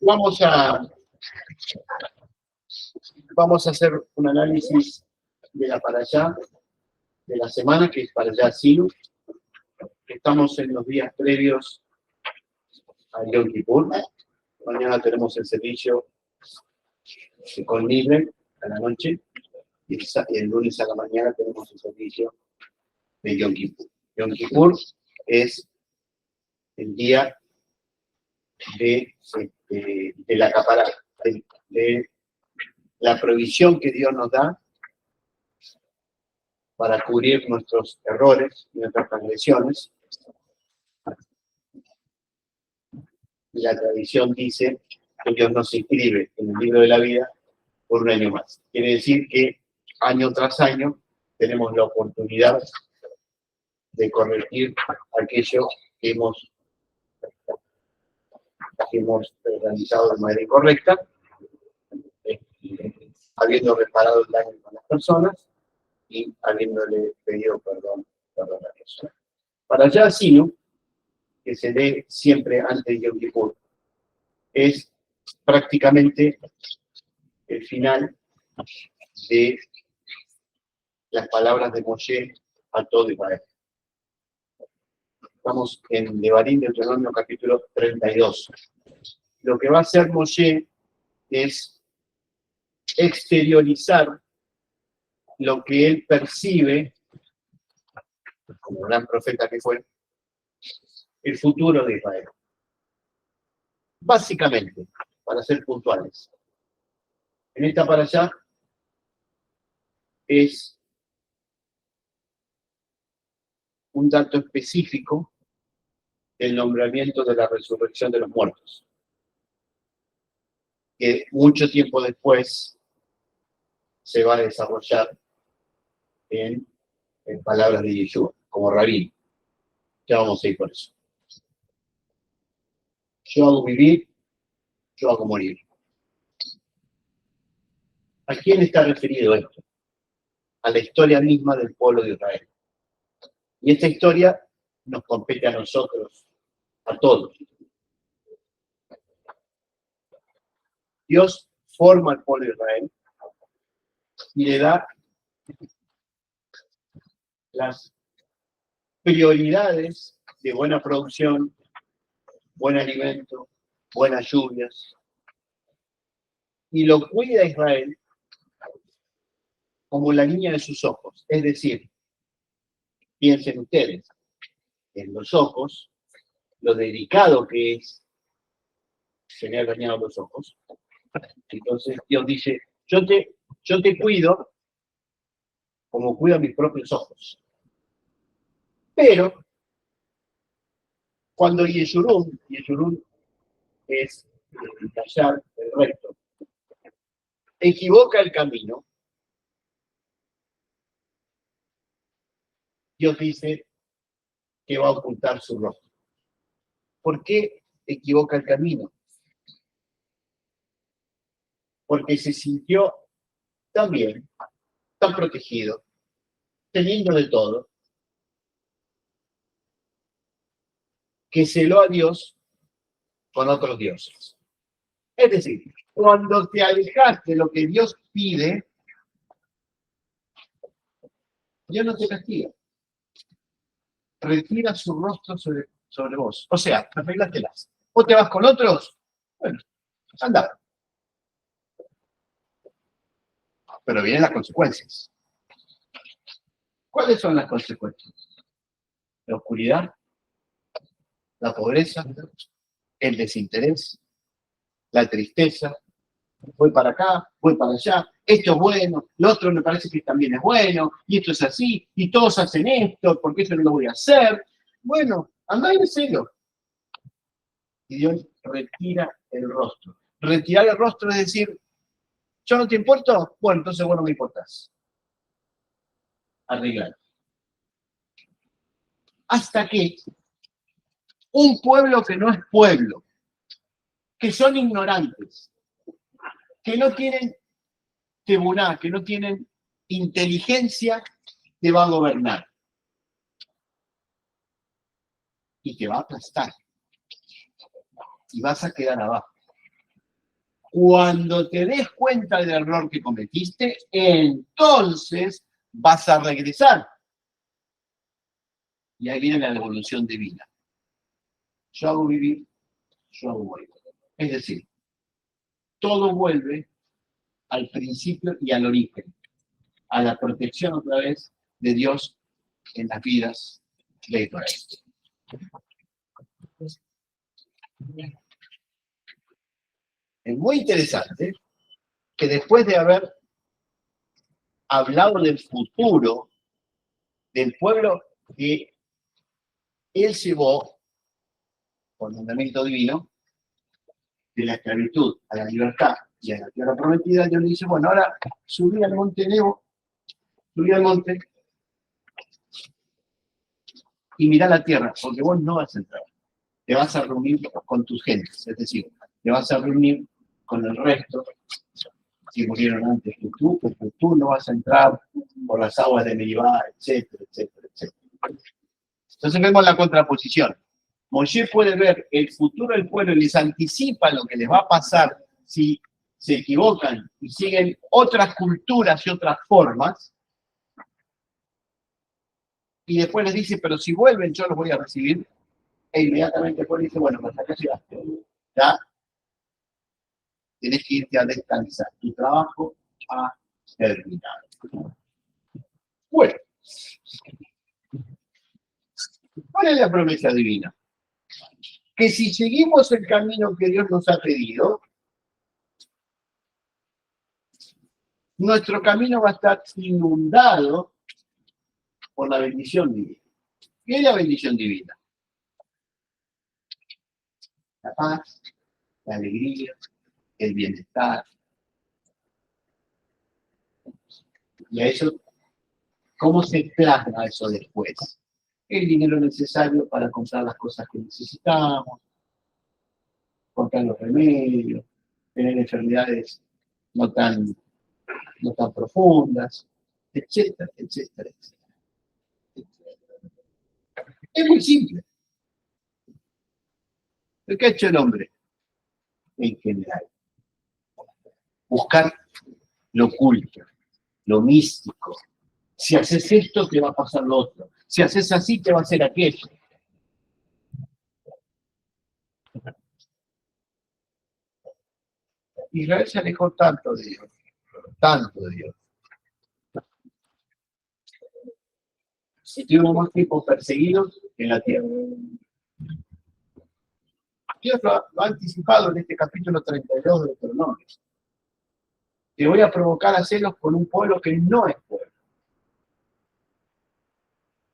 Vamos a, vamos a hacer un análisis de la parashá de la semana, que es parashá Sinu. Estamos en los días previos a Yom Kippur. Mañana tenemos el servicio con libre a la noche y el lunes a la mañana tenemos el servicio de Yom Kippur. Yom Kippur es el día de la capará, de la provisión que Dios nos da para cubrir nuestros errores y nuestras transgresiones. Y la tradición dice que Dios nos inscribe en el libro de la vida por un año más. Quiere decir que año tras año tenemos la oportunidad de corregir aquello que hemos realizado de manera incorrecta, habiendo reparado el daño con las personas y habiéndole pedido perdón a Dios. Para allá Sinu, que se lee siempre antes de Yom Kippur, es prácticamente el final de las palabras de Moshe a todo Israel. Estamos en Devarim, Deuteronomio capítulo 32. Lo que va a hacer Moshe es exteriorizar lo que él percibe, como gran profeta que fue, el futuro de Israel. Básicamente, para ser puntuales, en esta parashá es un dato específico del nombramiento de la resurrección de los muertos, que mucho tiempo después se va a desarrollar en palabras de Yeshua, como rabí. Ya vamos a ir por eso. Yo hago vivir, yo hago morir. ¿A quién está referido esto? A la historia misma del pueblo de Israel. Y esta historia nos compete a nosotros, a todos. Dios forma al pueblo de Israel y le da las prioridades de buena producción, buen alimento, buenas lluvias. Y lo cuida a Israel como la niña de sus ojos. Es decir, piensen ustedes en los ojos, lo delicado que es tener dañados los ojos. Entonces Dios dice, yo te cuido como cuido a mis propios ojos. Pero cuando Yeshurun es el tallar, el recto, equivoca el camino, Dios dice que va a ocultar su rostro. ¿Por qué equivoca el camino? Porque se sintió tan bien, tan protegido, teniendo de todo, que celó a Dios con otros dioses. Es decir, cuando te alejas de lo que Dios pide, Dios no te castiga. Retira su rostro sobre vos. O sea, arreglatelas. ¿Vos te vas con otros? Bueno, anda. Pero vienen las consecuencias. ¿Cuáles son las consecuencias? La oscuridad, la pobreza, el desinterés, la tristeza. Voy para acá, voy para allá, esto es bueno, lo otro me parece que también es bueno, y esto es así, y todos hacen esto, porque eso no lo voy a hacer. Bueno, andá en celo. Y Dios retira el rostro. Retirar el rostro es decir, ¿yo no te importo? Bueno, entonces vos no me importás. Arreglar. Hasta que un pueblo que no es pueblo, que son ignorantes, que no tienen tebuná, que no tienen inteligencia, te va a gobernar. Y te va a aplastar. Y vas a quedar abajo. Cuando te des cuenta del error que cometiste, entonces vas a regresar. Y ahí viene la devolución divina. Yo hago vivir, yo hago morir. Es decir, todo vuelve al principio y al origen, a la protección otra vez de Dios en las vidas de Israel. Es muy interesante que después de haber hablado del futuro del pueblo que él llevó por mandamiento divino de la esclavitud a la libertad y a la tierra prometida, Dios le dice, bueno, ahora subí al monte Nebo, subí al monte y mirá la tierra, porque vos no vas a entrar. Te vas a reunir con tus gentes, es decir, te vas a reunir con el resto que murieron antes que tú, porque tú no vas a entrar por las aguas de Meribá, etcétera, etcétera, etcétera. Entonces vemos la contraposición. Moshe puede ver el futuro del pueblo y les anticipa lo que les va a pasar si se equivocan y siguen otras culturas y otras formas. Y después les dice, pero si vuelven yo los voy a recibir. E inmediatamente después dice, bueno, hasta acá llegaste. Ya tienes que irte a descansar. Tu trabajo ha terminado. Bueno, ¿cuál es la promesa divina? Que si seguimos el camino que Dios nos ha pedido, nuestro camino va a estar inundado por la bendición divina. ¿Qué es la bendición divina? La paz, la alegría, el bienestar. Y a eso, ¿cómo se plasma eso después? El dinero necesario para comprar las cosas que necesitamos, comprar los remedios, tener enfermedades no tan profundas, etcétera, etcétera, etcétera. Es muy simple. ¿Qué ha hecho el hombre en general? Buscar lo oculto, lo místico. Si haces esto, te va a pasar lo otro. Si haces así, te va a hacer aquello. Israel se alejó tanto de Dios, tanto de Dios. Y tuvimos más tiempo perseguidos en la tierra. Dios lo ha anticipado en este capítulo 32 de Deuteronomio. Te voy a provocar a celos con un pueblo que no es pueblo.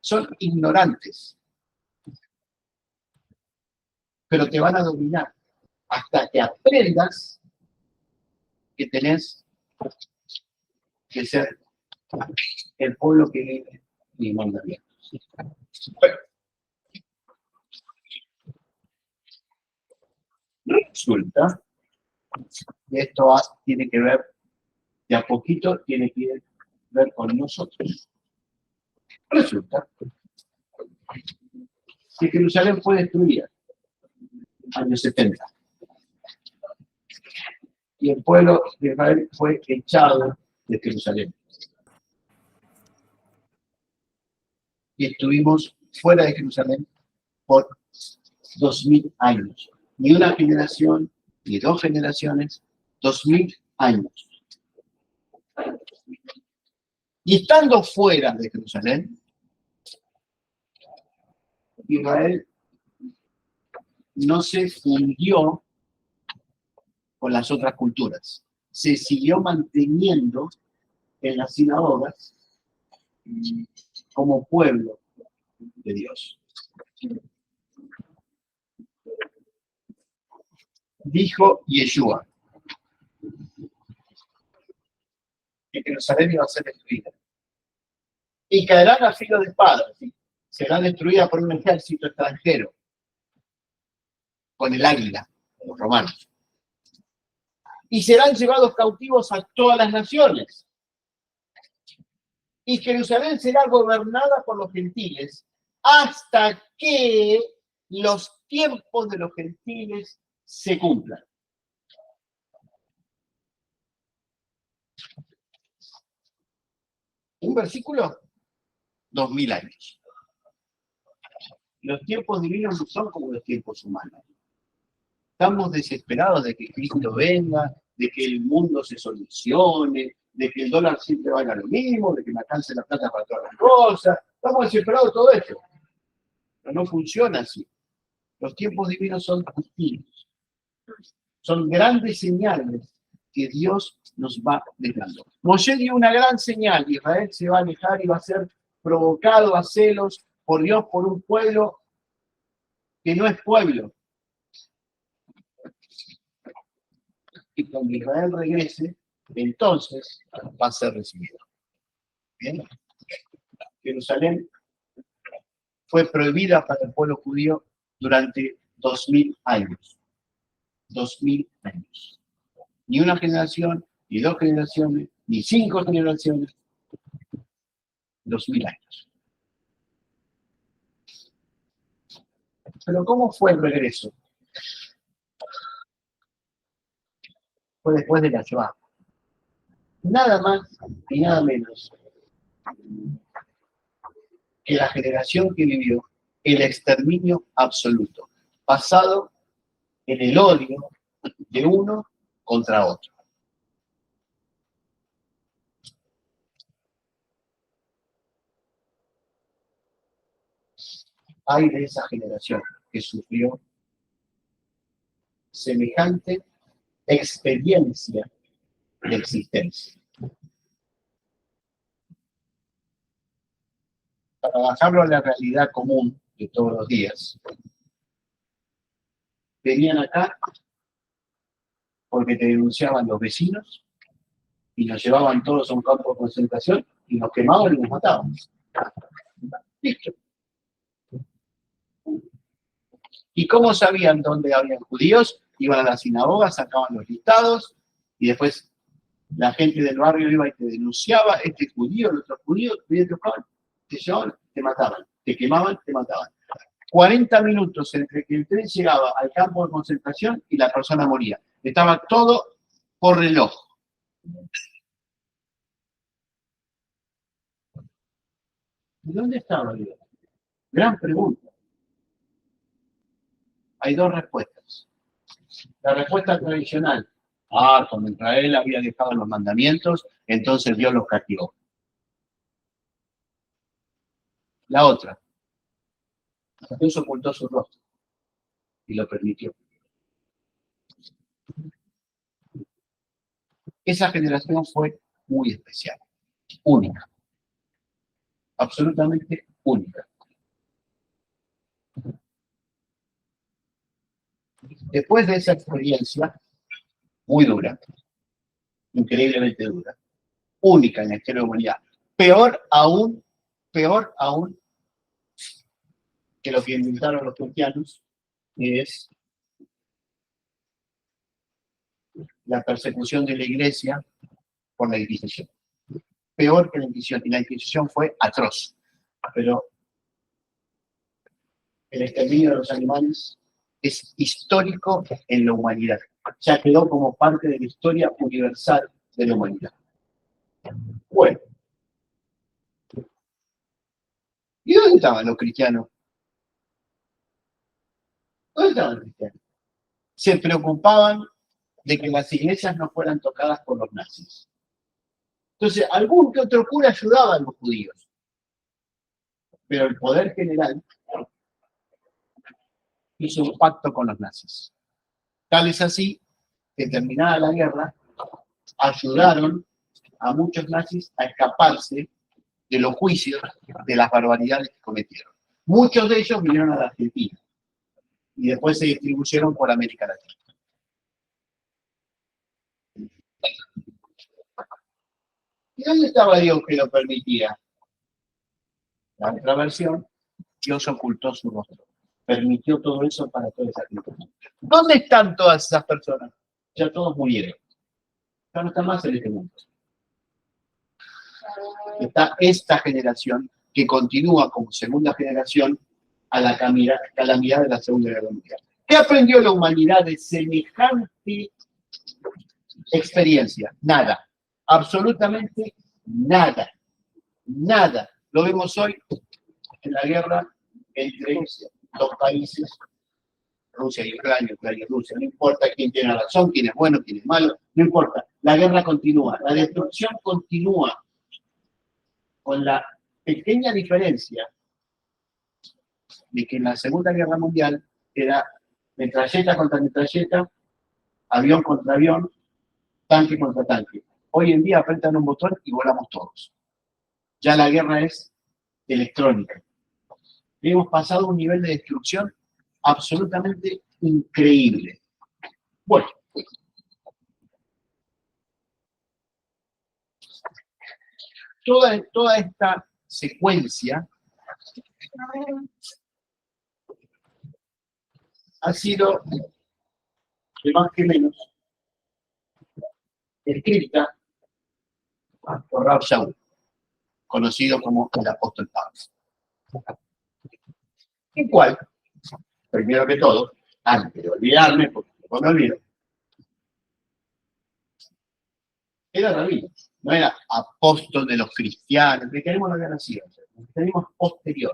Son ignorantes, pero te van a dominar hasta que aprendas que tenés que ser el pueblo que vive mis mandamientos. Bueno, resulta, y esto tiene que ver, de a poquito tiene que ver con nosotros. Resulta que Jerusalén fue destruida en los años 70. Y el pueblo de Israel fue echado de Jerusalén. Y estuvimos fuera de Jerusalén por 2000 años. Ni una generación, ni dos generaciones, 2000 años. Y estando fuera de Jerusalén, Israel no se fundió con las otras culturas. Se siguió manteniendo en las sinagogas como pueblo de Dios. Dijo Yeshua que Jerusalén iba a ser destruida. Y caerán a filo de espada, ¿sí? Será destruida por un ejército extranjero, con el águila, los romanos. Y serán llevados cautivos a todas las naciones. Y Jerusalén será gobernada por los gentiles hasta que los tiempos de los gentiles se cumplan. Un versículo, 2000 años. Los tiempos divinos no son como los tiempos humanos. Estamos desesperados de que Cristo venga, de que el mundo se solucione, de que el dólar siempre valga lo mismo, de que me alcance la plata para todas las cosas. Estamos desesperados de todo eso. Pero no funciona así. Los tiempos divinos son distintos. Son grandes señales que Dios nos va dejando. Moshe dio una gran señal. Israel se va a alejar y va a ser provocado a celos por Dios, por un pueblo que no es pueblo. Y cuando Israel regrese, entonces va a ser recibido. Bien. Jerusalén fue prohibida para el pueblo judío durante 2000 años. 2000 años. Ni una generación, ni dos generaciones, ni 5 generaciones. 2000 años. Pero ¿cómo fue el regreso? Fue después de la Shoah. Nada más y nada menos que la generación que vivió el exterminio absoluto, basado en el odio de uno contra otro. Hay de esa generación que sufrió semejante experiencia de existencia. Para bajarlo a la realidad común de todos los días, venían acá porque te denunciaban los vecinos y nos llevaban todos a un campo de concentración y nos quemaban y nos mataban. Listo. ¿Y cómo sabían dónde habían judíos? Iban a la sinagoga, sacaban los listados y después la gente del barrio iba y te denunciaba, este judío, el otro judío, te llevaban, te mataban, te quemaban, te mataban. 40 minutos entre que el tren llegaba al campo de concentración y la persona moría. Estaba todo por reloj. ¿Y dónde estaba Dios? Gran pregunta. Hay dos respuestas. La respuesta tradicional. Cuando Israel había dejado los mandamientos, entonces Dios los castigó. La otra. Dios ocultó su rostro y lo permitió. Esa generación fue muy especial, única, absolutamente única. Después de esa experiencia, muy dura, increíblemente dura, única en la historia de la humanidad, peor aún que lo que inventaron los cristianos, es la persecución de la iglesia por la Inquisición. Peor que la Inquisición, y la Inquisición fue atroz, pero el exterminio de los animales es histórico en la humanidad. Ya quedó como parte de la historia universal de la humanidad. Bueno. ¿Y dónde estaban los cristianos? ¿Dónde estaban los cristianos? Se preocupaban de que las iglesias no fueran tocadas por los nazis. Entonces, algún que otro cura ayudaba a los judíos. Pero el poder general hizo un pacto con los nazis. Tal es así que terminada la guerra, ayudaron a muchos nazis a escaparse de los juicios de las barbaridades que cometieron. Muchos de ellos vinieron a la Argentina y después se distribuyeron por América Latina. ¿Y dónde estaba Dios que lo permitía? La otra versión, Dios ocultó su rostro. Permitió todo eso para toda esa gente. ¿Dónde están todas esas personas? Ya todos murieron. Ya no están más en este mundo. Está esta generación que continúa como segunda generación a la calamidad de la Segunda Guerra Mundial. ¿Qué aprendió la humanidad de semejante experiencia? Nada. Absolutamente nada. Nada. Lo vemos hoy en la guerra entre dos países, Rusia y Ucrania, Ucrania y Rusia. No importa quién tiene razón, quién es bueno, quién es malo, no importa. La guerra continúa, la destrucción continúa, con la pequeña diferencia de que en la Segunda Guerra Mundial era metralleta contra metralleta, avión contra avión, tanque contra tanque. Hoy en día apretan un botón y volamos todos. Ya la guerra es electrónica. Hemos pasado a un nivel de destrucción absolutamente increíble. Bueno, toda esta secuencia ha sido, de más que menos, escrita por Rav Shaul, conocido como el apóstol Pablo. El cual, primero que todo, antes de olvidarme, porque después me olvido, era rabino, no era apóstol de los cristianos, que queremos no había nacido, tenemos posterior.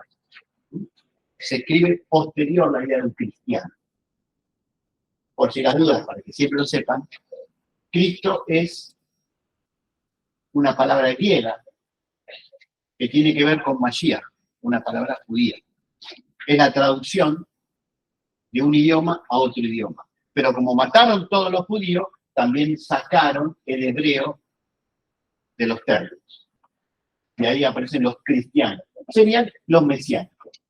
Se escribe posterior la vida de un cristiano. Por si las dudas, para que siempre lo sepan, Cristo es una palabra griega que tiene que ver con Mashiach, una palabra judía. Es la traducción de un idioma a otro idioma. Pero como mataron todos los judíos, también sacaron el hebreo de los términos. Y ahí aparecen los cristianos. Serían los mesiánicos.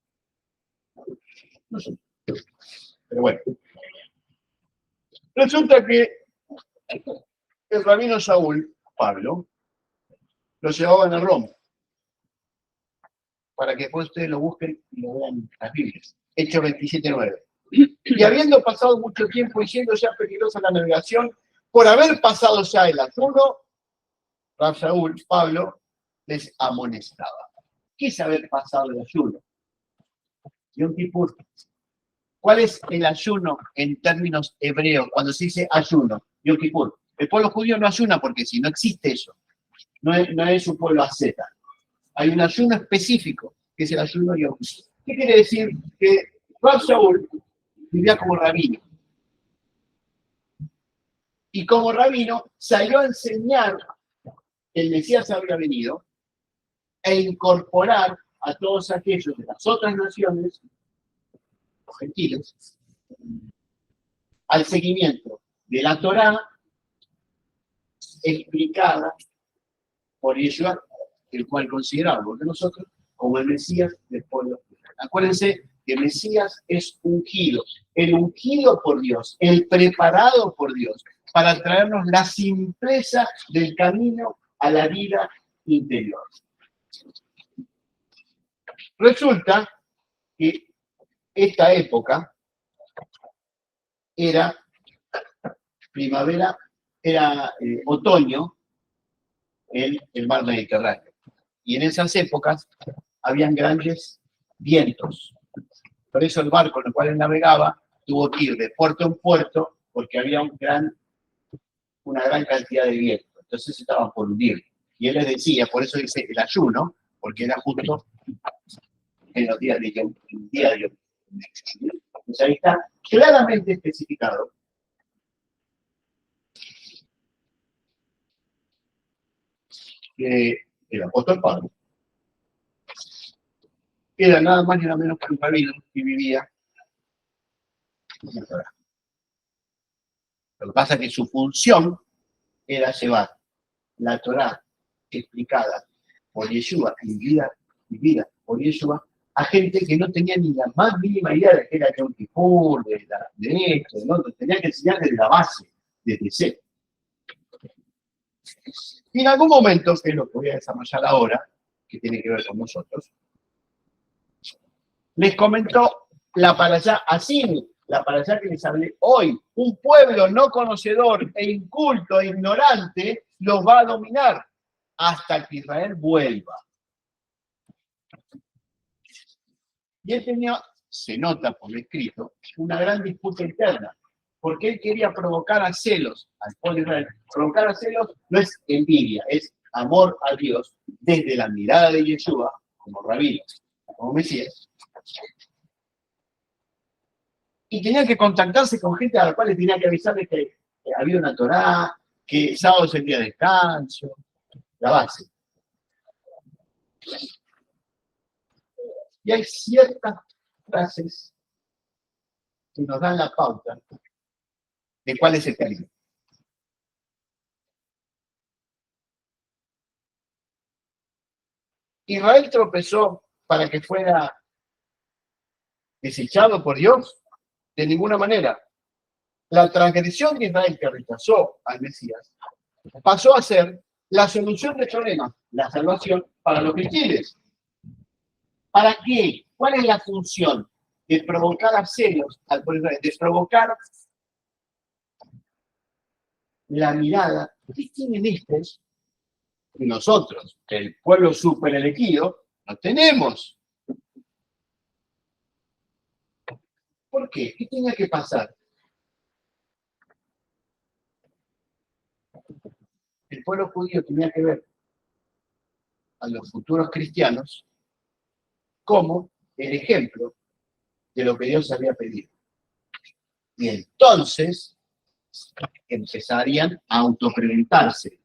No sé. Pero bueno. Resulta que el rabino Saúl, Pablo, lo llevaban a Roma. Para que después ustedes lo busquen y lo vean en las Biblias. Hechos 27:9. Y habiendo pasado mucho tiempo y siendo ya peligrosa la navegación, por haber pasado ya el ayuno, Rav Shaul, Pablo, les amonestaba. ¿Qué es haber pasado el ayuno? Yom Kippur. ¿Cuál es el ayuno en términos hebreos cuando se dice ayuno? Yom Kippur. El pueblo judío no ayuna porque sí, no existe eso. No es un pueblo asceta. Hay un ayuno específico, que es el ayuno Yom Kippur. ¿Qué quiere decir? Que Rav Shaul vivía como rabino. Y como rabino salió a enseñar que el Mesías había venido e incorporar a todos aquellos de las otras naciones, los gentiles, al seguimiento de la Torá explicada por Yeshua, el cual consideramos de nosotros como el Mesías del pueblo. Acuérdense que Mesías es ungido, el ungido por Dios, el preparado por Dios, para traernos la simpleza del camino a la vida interior. Resulta que esta época era primavera, era otoño en el mar Mediterráneo. Y en esas épocas habían grandes vientos. Por eso el barco en el cual él navegaba tuvo que ir de puerto en puerto porque había una gran cantidad de viento. Entonces estaban por hundir. Y él les decía, por eso dice el ayuno, porque era justo en los días de Yom. Entonces ahí está claramente especificado que el apóstol Pablo era nada más ni nada menos que un rabino que vivía en la Torá. Lo que pasa es que su función era llevar la Torá explicada por Yeshua y vivida por Yeshua a gente que no tenía ni la más mínima idea de que era Yom Kippur, de esto, de lo otro. Tenía que enseñar desde la base, desde cero. Y en algún momento, que es lo que voy a desarrollar ahora, que tiene que ver con nosotros, les comentó la parashá Asini, la parashá que les hablé hoy. Un pueblo no conocedor e inculto e ignorante los va a dominar hasta que Israel vuelva. Y él tenía, se nota por lo escrito, una gran disputa interna, porque él quería provocar a celos al pueblo de Israel. Provocar a celos no es envidia, es amor a Dios desde la mirada de Yeshua, como rabino, como Mesías, y tenía que contactarse con gente a la cual le tenía que avisarle que había una Torá, que sábado es el día de descanso, la base. Y hay ciertas frases que nos dan la pauta de cuál es el camino. Israel tropezó para que fuera desechado por Dios de ninguna manera. La transgresión de Israel que rechazó al Mesías pasó a ser la solución del problema, la salvación para los gentiles. ¿Para qué? ¿Cuál es la función? De provocar a celos al pueblo, de provocar la mirada. ¿Qué tienen estos? Y nosotros, el pueblo super elegido, no tenemos. ¿Por qué? ¿Qué tenía que pasar? El pueblo judío tenía que ver a los futuros cristianos como el ejemplo de lo que Dios había pedido. Y entonces empezarían a autopreguntarse.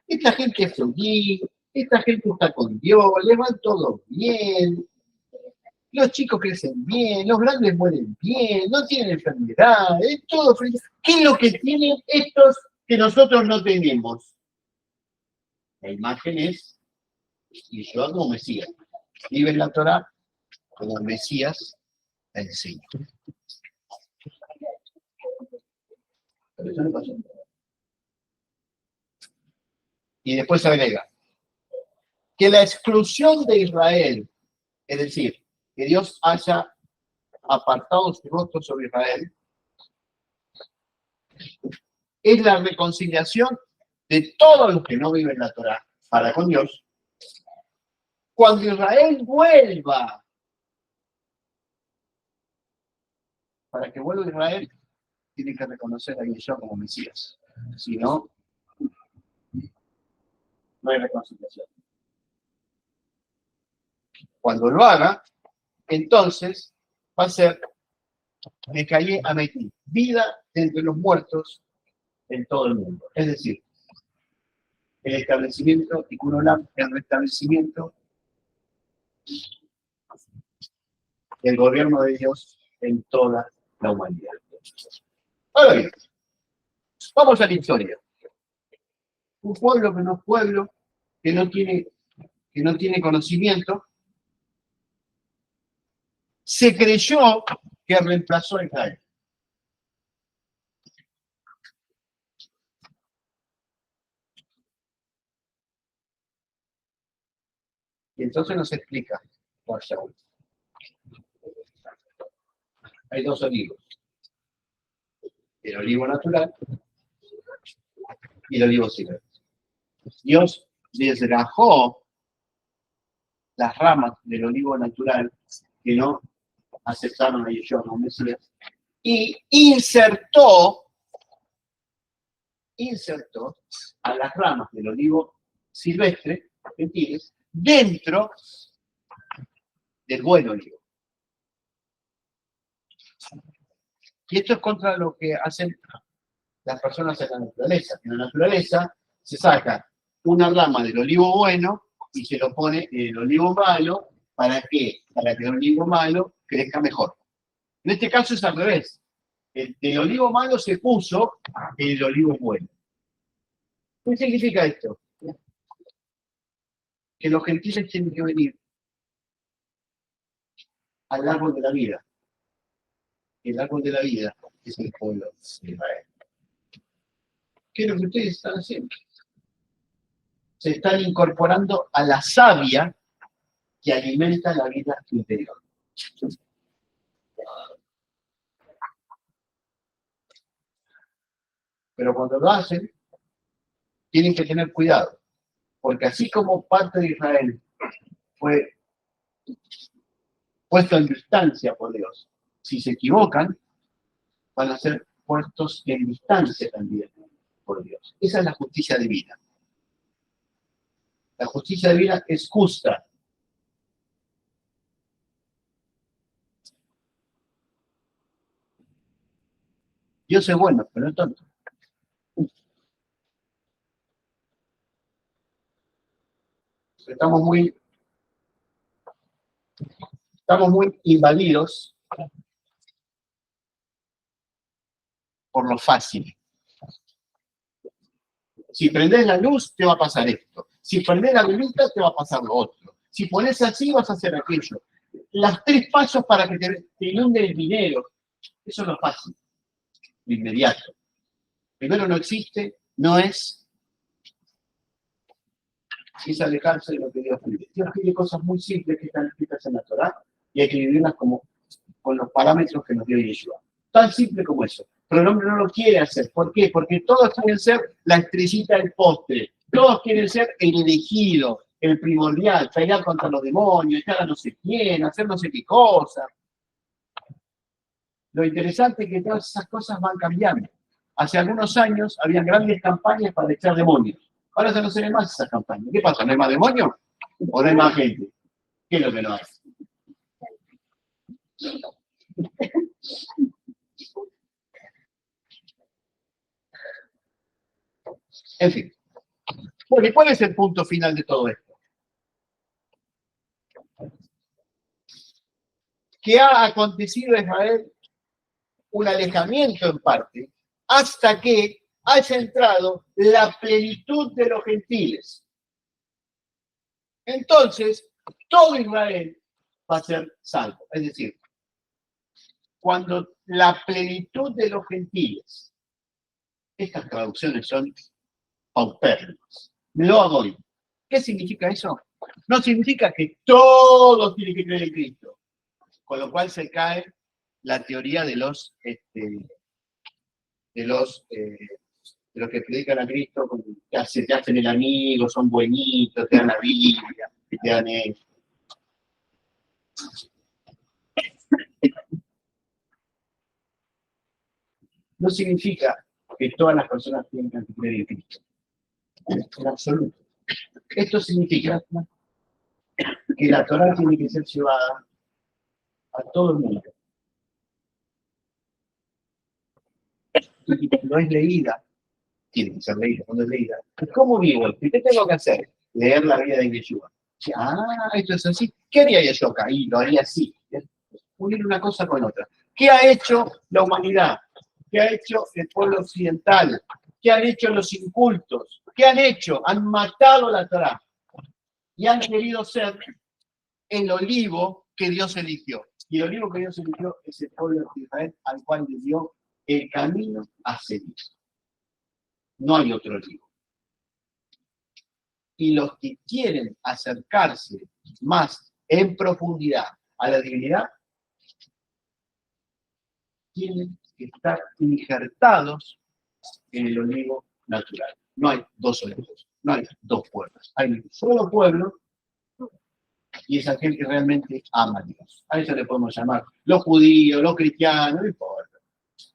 Esta gente es feliz, esta gente está con Dios, les va todo bien, los chicos crecen bien, los grandes mueren bien, no tienen enfermedad, es todo feliz. ¿Qué es lo que tienen estos que nosotros no tenemos? La imagen es Yeshua como Mesías. Vive en la Torá como Mesías la enseña. Pero eso no pasó. Y después agrega que la exclusión de Israel, es decir, que Dios haya apartado su rostro sobre Israel, es la reconciliación de todos los que no viven la Torá para con Dios. Cuando Israel vuelva, para que vuelva Israel, tiene que reconocer a Yeshua como Mesías. Si no, no hay reconciliación. Cuando lo haga, entonces va a ser Mecayé Ametí, vida entre los muertos en todo el mundo. Es decir, el establecimiento, Tikkun Olam, el restablecimiento del gobierno de Dios en toda la humanidad. Ahora bien, vamos a la historia. Un pueblo que no es pueblo, que no tiene conocimiento, se creyó que reemplazó a Israel. Y entonces nos explica Juan Shaul. Hay dos olivos. El olivo natural y el olivo silvestre. Dios desgajó las ramas del olivo natural que no aceptaron a Yeshua como Mesías y insertó a las ramas del olivo silvestre, gentiles, dentro del buen olivo. Y esto es contra lo que hacen las personas en la naturaleza. En la naturaleza se saca una rama del olivo bueno y se lo pone en el olivo malo. ¿Para qué? Para que el olivo malo crezca mejor. En este caso es al revés. El olivo malo se puso en el olivo bueno. ¿Qué significa esto? Que los gentiles tienen que venir al árbol de la vida. El árbol de la vida es el pueblo de Israel. ¿Qué es lo que ustedes están haciendo? Se están incorporando a la savia que alimenta la vida interior. Pero cuando lo hacen, tienen que tener cuidado, porque así como parte de Israel fue puesto en distancia por Dios, si se equivocan, van a ser puestos en distancia también por Dios. Esa es la justicia divina. La justicia divina es justa. Dios es bueno, pero no es tonto. Estamos muy invadidos por lo fácil. Si prendés la luz, te va a pasar esto. Si prendés la velita, te va a pasar lo otro. Si pones así, vas a hacer aquello. Los 3 pasos para que te inunde el dinero. Eso es lo fácil, lo inmediato. Primero no existe, no es alejarse de lo que Dios pide. Dios pide cosas muy simples que están escritas en la Torá y hay que vivirlas como con los parámetros que nos dio Yeshua. Tan simple como eso. Pero el hombre no lo quiere hacer. ¿Por qué? Porque todos quieren ser la estrellita del postre. Todos quieren ser el elegido, el primordial, pelear contra los demonios, estar a no sé quién, hacer no sé qué cosa. Lo interesante es que todas esas cosas van cambiando. Hace algunos años había grandes campañas para echar demonios. Ahora ya no se ven más esas campañas. ¿Qué pasa? ¿No hay más demonios? ¿O no hay más gente? ¿Qué es lo que no hay? En fin. Bueno, ¿y cuál es el punto final de todo esto? Que ha acontecido en Israel un alejamiento en parte, hasta que haya entrado la plenitud de los gentiles. Entonces, todo Israel va a ser salvo. Es decir, cuando la plenitud de los gentiles, estas traducciones son paupérrimas, lo hago. ¿Qué significa eso? No significa que todos tienen que creer en Cristo, con lo cual se cae la teoría de los que predican a Cristo, que se te hacen el amigo, son buenitos, te dan la Biblia, te dan esto. No significa que todas las personas tengan que creer en Cristo. En absoluto. Esto significa que la Torá tiene que ser llevada a todo el mundo. Y cuando es leída, tiene que ser leída, cuando es leída. ¿Cómo vivo? ¿Qué tengo que hacer? Leer la vida de Yeshua. Esto es así. ¿Qué haría Yeshua acá? Y lo haría así. Unir una cosa con otra. ¿Qué ha hecho la humanidad? ¿Qué ha hecho el pueblo occidental? ¿Qué han hecho los incultos? ¿Qué han hecho? Han matado la Torá y han querido ser el olivo que Dios eligió. Y el olivo que Dios eligió es el pueblo de Israel al cual le dio el camino a seguir. No hay otro olivo. Y los que quieren acercarse más en profundidad a la divinidad tienen que estar injertados en el olivo natural. No hay 2 olivos, no hay 2 pueblos. Hay un solo pueblo y es aquel que realmente ama a Dios. A eso le podemos llamar los judíos, los cristianos, no importa.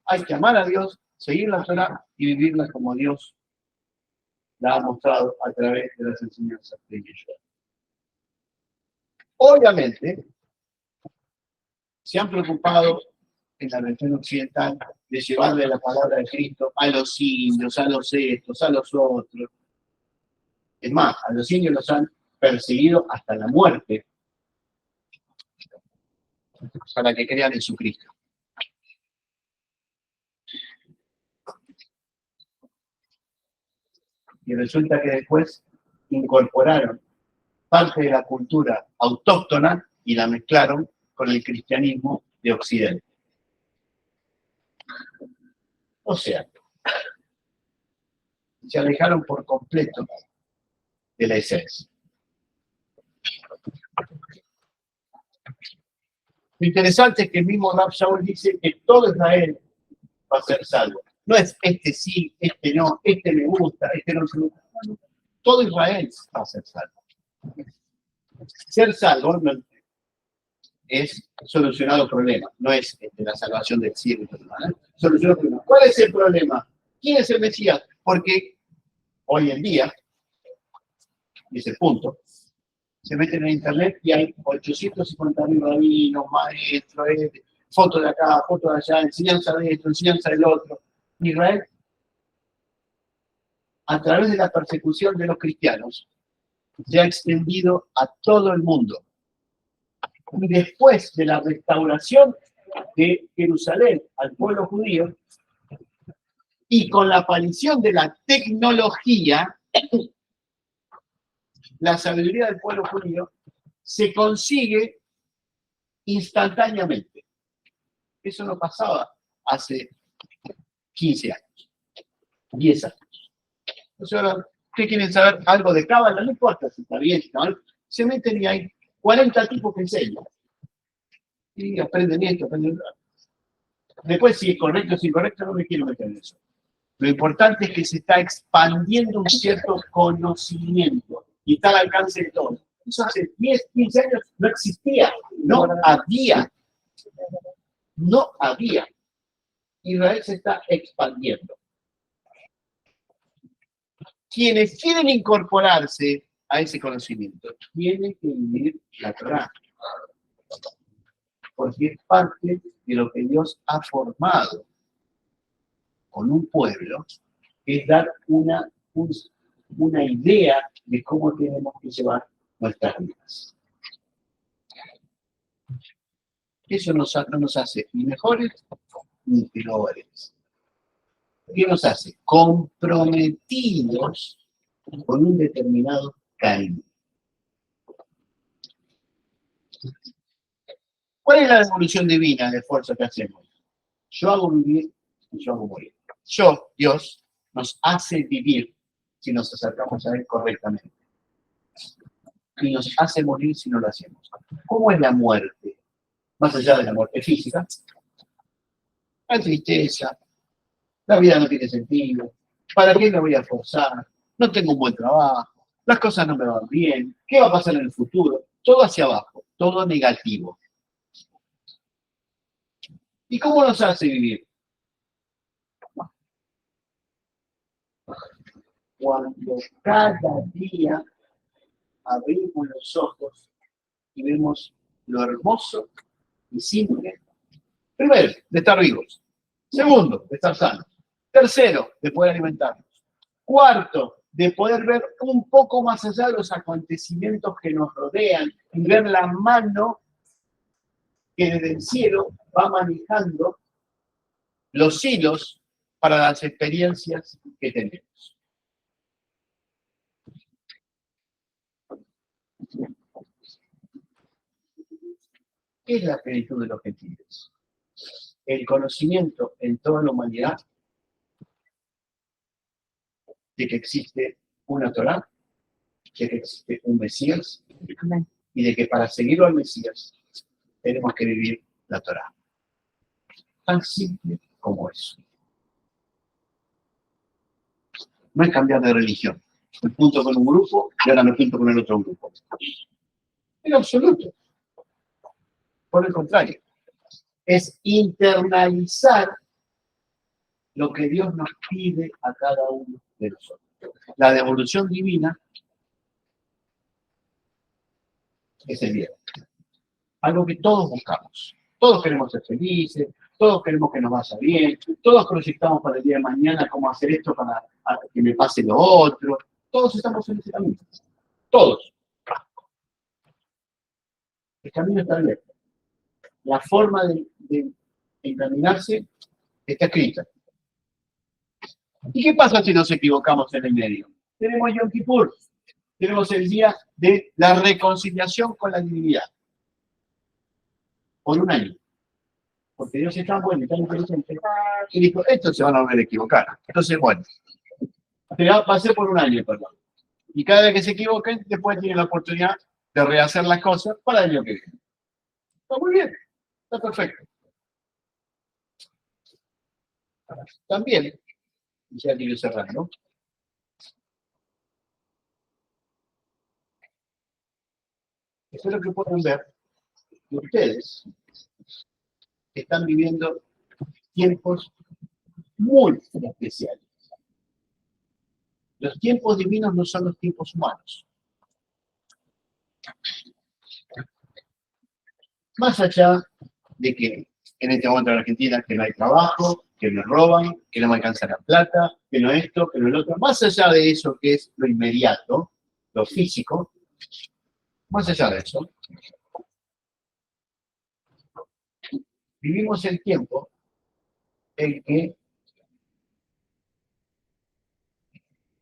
Hay que amar a Dios, seguir la Torá y vivirla como Dios la ha mostrado a través de las enseñanzas de Yeshua. Obviamente, se han preocupado en la región occidental de llevarle la palabra de Cristo a los indios, a los estos, a los otros. Es más, a los indios los han perseguido hasta la muerte para que crean en su Cristo. Y resulta que después incorporaron parte de la cultura autóctona y la mezclaron con el cristianismo de Occidente. O sea, se alejaron por completo de la esencia. Lo interesante es que el mismo Rab Shaul dice que todo Israel va a ser salvo. No es este sí, este no, este me gusta, este no me gusta. Todo Israel va a ser salvo. Ser salvo no es solucionar los problemas, no es la salvación del cielo. Solucionar los problemas. ¿Cuál es el problema? ¿Quién es el Mesías? Porque hoy en día y ese punto, se meten en internet y hay 850.000 rabinos, maestros, fotos de acá, fotos de allá, enseñanza de esto, enseñanza del otro. Israel, a través de la persecución de los cristianos, se ha extendido a todo el mundo. Y después de la restauración de Jerusalén al pueblo judío, y con la aparición de la tecnología, la sabiduría del pueblo judío se consigue instantáneamente. Eso no pasaba hace 15 años, 10 años. Entonces ahora, ¿qué quieren saber? Algo de cábala, no importa si está bien, ¿no? Se meten y hay 40 tipos que enseñan. Y aprenden esto, aprenden lo otro. Después, si es correcto o si es incorrecto, no me quiero meter en eso. Lo importante es que se está expandiendo un cierto conocimiento y está al alcance de todos. Eso hace 10, 15 años no existía, no había. No había. Israel se está expandiendo. Quienes quieren incorporarse a ese conocimiento tienen que vivir la Torá, porque es parte de lo que Dios ha formado con un pueblo, es dar una idea de cómo tenemos que llevar nuestras vidas. Eso no nos hace ni mejores ni peores. ¿Qué nos hace? Comprometidos con un determinado cariño. ¿Cuál es la devolución divina del esfuerzo que hacemos? Yo hago vivir y yo hago morir. Yo, Dios, nos hace vivir si nos acercamos a Él correctamente. Y nos hace morir si no lo hacemos. ¿Cómo es la muerte? Más allá de la muerte física, la tristeza, la vida no tiene sentido, ¿para qué me voy a forzar? No tengo un buen trabajo, las cosas no me van bien, ¿qué va a pasar en el futuro? Todo hacia abajo, todo negativo. ¿Y cómo nos hace vivir? Cuando cada día abrimos los ojos y vemos lo hermoso y simple. Primero, de estar vivos. Segundo, de estar sanos. Tercero, de poder alimentarnos. Cuarto, de poder ver un poco más allá de los acontecimientos que nos rodean y ver la mano que desde el cielo va manejando los hilos para las experiencias que tenemos. ¿Qué es la plenitud de los gentiles? El conocimiento en toda la humanidad de que existe una Torá, de que existe un Mesías, y de que para seguirlo al Mesías tenemos que vivir la Torá. Tan simple como eso. No es cambiar de religión. Me junto con un grupo y ahora me junto con el otro grupo. En absoluto. Por el contrario. Es internalizar lo que Dios nos pide a cada uno de nosotros. La devolución divina es el bien. Algo que todos buscamos. Todos queremos ser felices, todos queremos que nos vaya bien, todos proyectamos para el día de mañana cómo hacer esto para que me pase lo otro. Todos estamos en ese camino. Todos. El camino está abierto. La forma de encaminarse está escrita. ¿Y qué pasa si nos equivocamos en el medio? Tenemos Yom Kippur. Tenemos el día de la reconciliación con la divinidad. Por un año. Porque Dios es tan bueno y tan inteligente. Y dijo, estos se van a volver a equivocar. Entonces, bueno, va a ser por un año, perdón. Y cada vez que se equivoquen, después tienen la oportunidad de rehacer las cosas para el año que viene. Está muy bien. Está perfecto. También, ya quiero cerrar, ¿no? Espero que puedan ver que ustedes están viviendo tiempos muy especiales. Los tiempos divinos no son los tiempos humanos. Más allá de que en este momento en Argentina que no hay trabajo, que me roban, que no me alcanza la plata, que no esto, que no lo otro, más allá de eso que es lo inmediato, lo físico, más allá de eso, vivimos el tiempo en que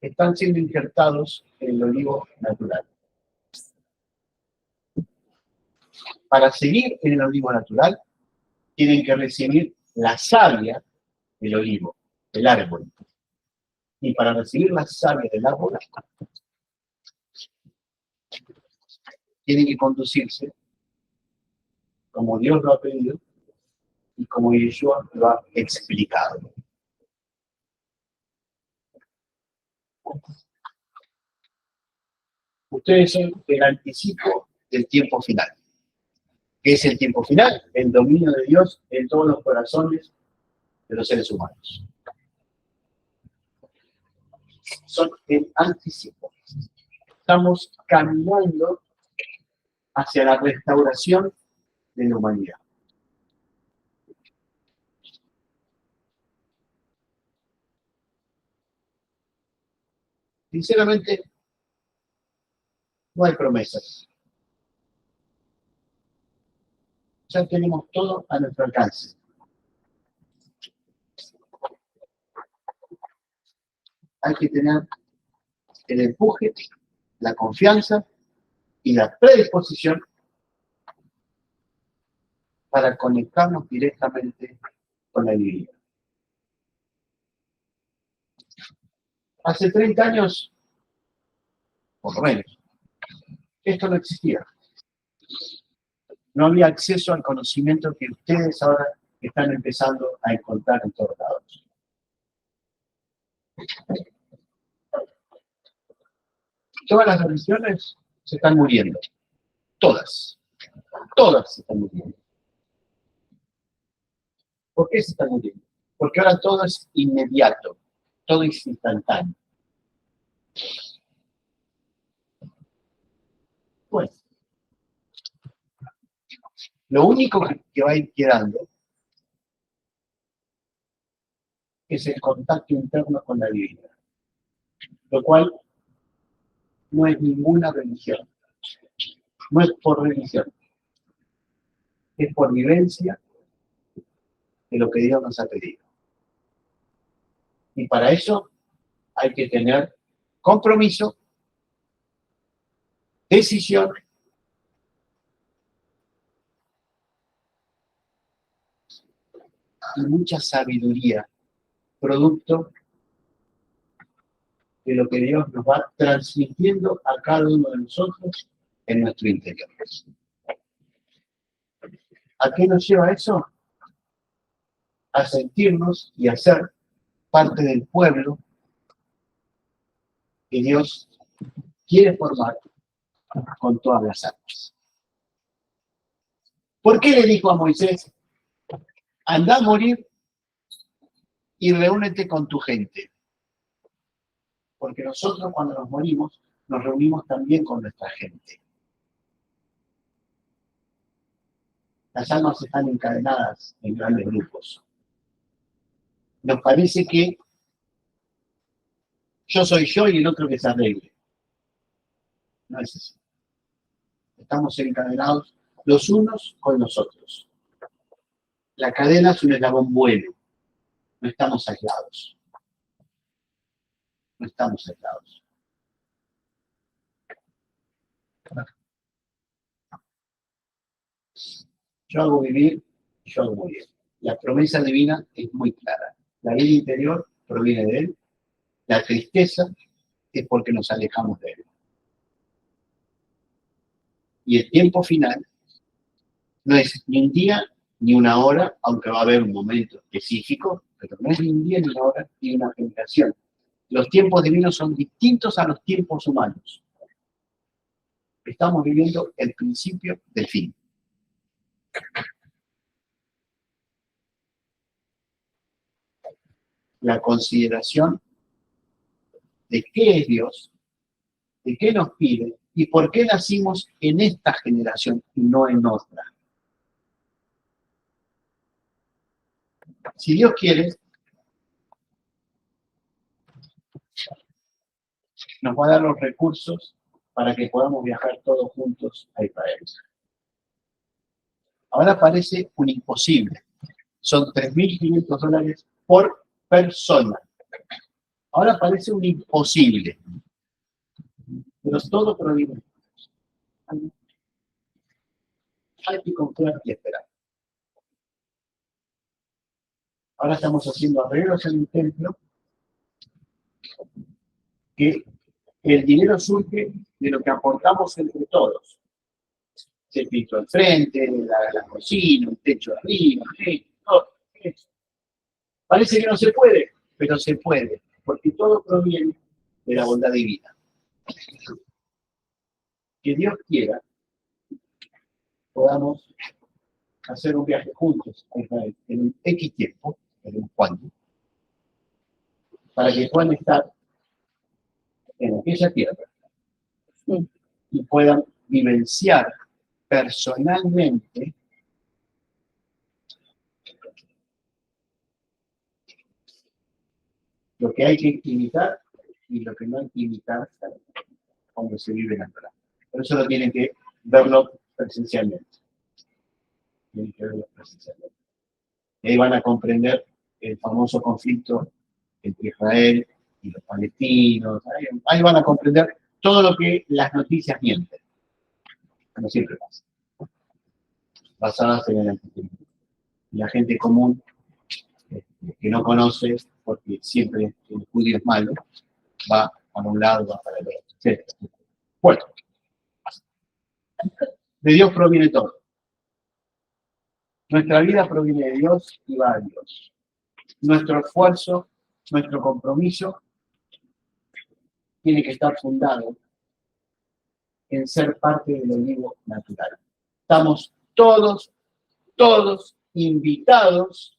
están siendo injertados en el olivo natural. Para seguir en el olivo natural, tienen que recibir la savia del olivo, del árbol. Y para recibir la savia del árbol, tienen que conducirse como Dios lo ha pedido y como Yeshua lo ha explicado. Ustedes son el anticipo del tiempo final. ¿Qué es el tiempo final? El dominio de Dios en todos los corazones de los seres humanos. Son el anticipo. Estamos caminando hacia la restauración de la humanidad. Sinceramente, no hay promesas. Ya tenemos todo a nuestro alcance. Hay que tener el empuje, la confianza y la predisposición para conectarnos directamente con la divinidad. Hace 30 años, por lo menos, esto no existía. No había acceso al conocimiento que ustedes ahora están empezando a encontrar en todos lados. Todas las religiones se están muriendo. Todas. Todas se están muriendo. ¿Por qué se están muriendo? Porque ahora todo es inmediato. Todo es instantáneo. Bueno, lo único que va a ir quedando es el contacto interno con la divinidad, lo cual no es ninguna religión, no es por religión, es por vivencia de lo que Dios nos ha pedido. Y para eso hay que tener compromiso, decisión y mucha sabiduría, producto de lo que Dios nos va transmitiendo a cada uno de nosotros en nuestro interior. ¿A qué nos lleva eso? A sentirnos y a ser parte del pueblo que Dios quiere formar con todas las almas. ¿Por qué le dijo a Moisés, anda a morir y reúnete con tu gente? Porque nosotros cuando nos morimos, nos reunimos también con nuestra gente. Las almas están encadenadas en grandes grupos. Nos parece que yo soy yo y el otro que se arregle. No es así. Estamos encadenados los unos con los otros. La cadena es un eslabón bueno. No estamos aislados. No estamos aislados. Yo hago vivir y yo hago morir. La promesa divina es muy clara. La vida interior proviene de Él. La tristeza es porque nos alejamos de Él. Y el tiempo final no es ni un día ni una hora, aunque va a haber un momento específico, pero no es ni un día ni una hora ni una generación. Los tiempos divinos son distintos a los tiempos humanos. Estamos viviendo el principio del fin. La consideración de qué es Dios, de qué nos pide y por qué nacimos en esta generación y no en otra. Si Dios quiere, nos va a dar los recursos para que podamos viajar todos juntos a Israel. Ahora parece un imposible. Son $3.500 por persona. Ahora parece un imposible. Pero todo proviene de Dios. Hay que confiar y esperar. Ahora estamos haciendo arreglos en el templo que el dinero surge de lo que aportamos entre todos. Se pintó el frente, la cocina, un techo arriba, todo eso. Parece que no se puede, pero se puede, porque todo proviene de la bondad divina. Que Dios quiera, podamos hacer un viaje juntos a Israel en un X tiempo, en un cuándo, para que puedan estar en aquella tierra y puedan vivenciar personalmente lo que hay que imitar y lo que no hay que imitar cuando se vive en la Torá. Por eso lo tienen que verlo presencialmente. Tienen que verlo presencialmente. Y ahí van a comprender el famoso conflicto entre Israel y los palestinos. Ahí van a comprender todo lo que las noticias mienten, como siempre pasa, basadas en el anticristo. La gente común que no conoce, porque siempre el judío es malo, va a un lado, va para el otro, etc. Bueno, de Dios proviene todo. Nuestra vida proviene de Dios y va a Dios. Nuestro esfuerzo, nuestro compromiso, tiene que estar fundado en ser parte del olivo natural. Estamos todos invitados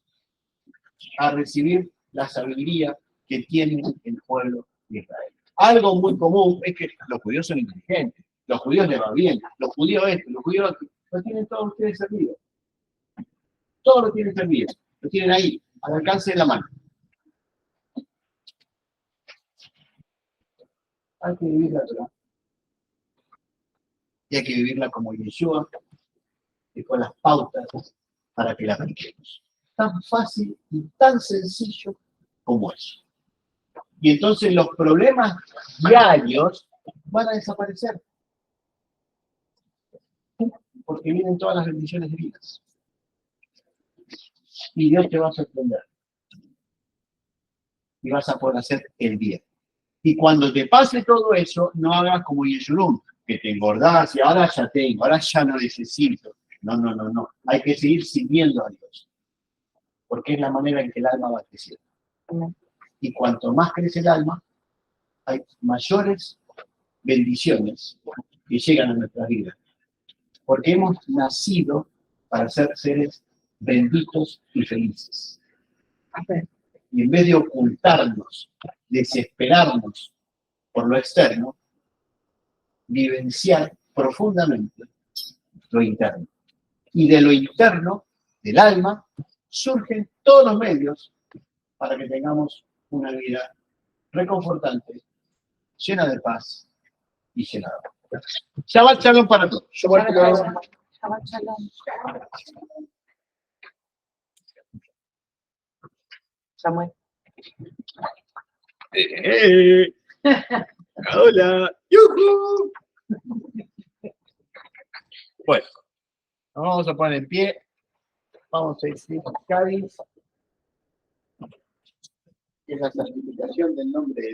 a recibir la sabiduría que tiene el pueblo de Israel. Algo muy común es que los judíos son inteligentes, los judíos les va bien, los judíos esto, los judíos otro, lo tienen todos ustedes servidos. Todos lo tienen servido, lo tienen ahí, al alcance de la mano. Hay que vivirla, ¿verdad? Y hay que vivirla como Yeshua, y con las pautas para que la apliquemos. Tan fácil y tan sencillo como eso. Y entonces los problemas diarios van a desaparecer. Porque vienen todas las bendiciones divinas. Y Dios te va a sorprender. Y vas a poder hacer el bien. Y cuando te pase todo eso, no hagas como Yeshurun, que te engordás y ahora ya tengo, ahora ya no necesito. No. Hay que seguir sirviendo a Dios. Porque es la manera en que el alma va creciendo. Y cuanto más crece el alma, hay mayores bendiciones que llegan a nuestras vidas. Porque hemos nacido para ser seres benditos y felices. Y en vez de ocultarnos, desesperarnos por lo externo, vivenciar profundamente lo interno. Y de lo interno, del alma, surgen todos los medios para que tengamos una vida reconfortante, llena de paz y llena de amor. Shabbat shalom para todos. Shabbat shalom. Shabbat shalom. Samuel. Hola. ¡Yujú! Bueno, nos vamos a poner en pie. Vamos a decir Cádiz. Es la santificación del nombre de Dios.